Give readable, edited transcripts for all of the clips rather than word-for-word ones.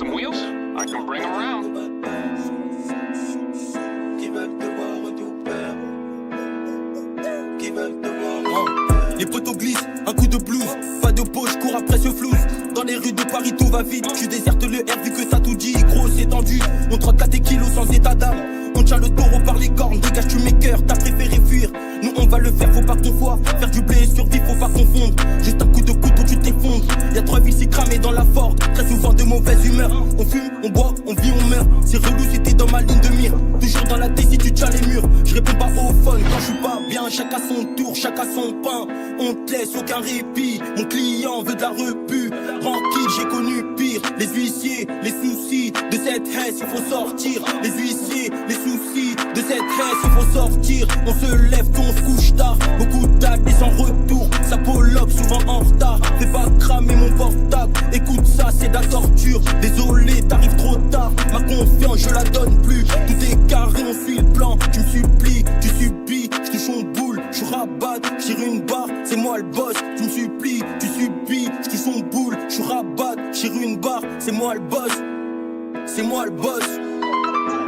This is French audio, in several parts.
some wheels? I can bring them around. Les poteaux glissent, un coup de blues. Pas de peau, je cours après ce flouze. Dans les rues de Paris tout va vite. Tu désertes le R vu que ça tout dit. Gros c'est tendu, on trotte 4 kilos sans état d'âme. On tient le taureau par les cornes, dégage tu mes cœurs, t'as préféré fuir. Nous on va le faire, faut pas qu'on voit. Faire du blé et survivre, faut pas confondre. Juste un coup de couteau, tu t'effondres. Y'a 3 vies, c'est cramé dans la Ford. Très souvent de mauvaise humeur. On fume, on boit, on vit, on meurt. C'est relou si t'es dans ma ligne de mire. Toujours dans la tête si tu tiens les murs. Je réponds pas au phone quand je suis pas bien. Chacun son tour, chacun son pain. On te laisse aucun répit. Mon client veut de la repu. Tranquille, j'ai connu pire. Les huissiers, les soucis de cette haine, il faut sortir. Les huissiers, les soucis de cette haine, il faut sortir. On se lève, on se couche tard. Beaucoup d'actes et sans retour. Ça pologue, souvent en retard. Fais pas cramer mon portable. Écoute ça, c'est de la torture. Désolé, t'arrives trop tard. Ma confiance, je la donne plus. Tout est carré, on suit le plan. Tu me supplies, tu subis. Je touche mon boule, je rabat. Je tire une barre, c'est moi le boss. Tu me supplies, tu subis. Je touche mon boule, je rabat. Je tire une barre, c'est moi le boss. C'est moi le boss.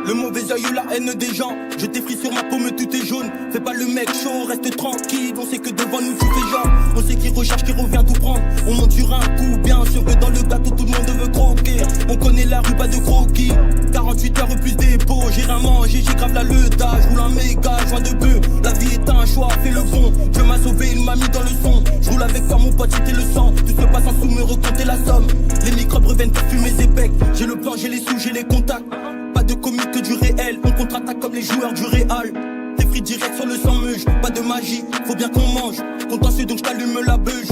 Le mauvais œil ou la haine des gens. Je t'effraie sur ma paume, tout est jaune. Fais pas le mec chaud, reste tranquille. On sait que devant nous tu fais genre. On sait qui recherche, qui revient tout prendre. On monte sur un coup, bien sûr que dans le gâteau tout le monde veut croquer. On connaît la rue, pas de croquis. 48 heures plus dépôt, j'ai rien mangé, j'ai grave la leuta. J'roule un méga joint de bœuf. La vie est un choix, fais le bon. Dieu m'a sauvé, il m'a mis dans le son. J'roule avec toi mon pote, c'était le sang. Tout se passe en sous, me recompter la somme. Les microbes reviennent pour fumer mes épecs. J'ai le plan, j'ai les sous, j'ai les contacts. Pas de comique que du réel, on contre-attaque comme les joueurs du Real. T'es free direct sur le sang meuge, pas de magie, faut bien qu'on mange. Contentieux donc j't'allume la beuge.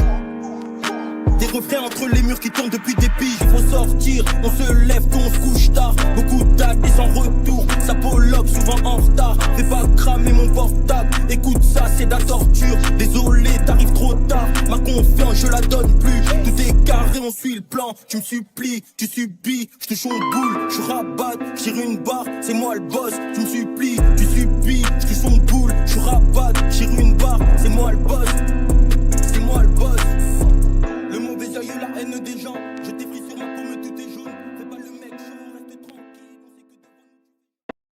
Des refrains entre les murs qui tournent depuis des piges. Faut sortir, on se lève, on se couche tard. Beaucoup d'actes et sans retour. Ça pologue, souvent en retard. Fais pas cramer mon portable. Écoute ça, c'est de la torture. Désolé, t'arrives trop tard. Ma confiance, je la donne plus. Tout est carré, on suit le plan. Tu me supplies, tu subis. Je touche mon boule, je rabatte. Je tire une barre, c'est moi le boss. Tu me supplies, tu subis. Je touche mon boule, je rabatte. Je tire une barre, c'est moi le boss.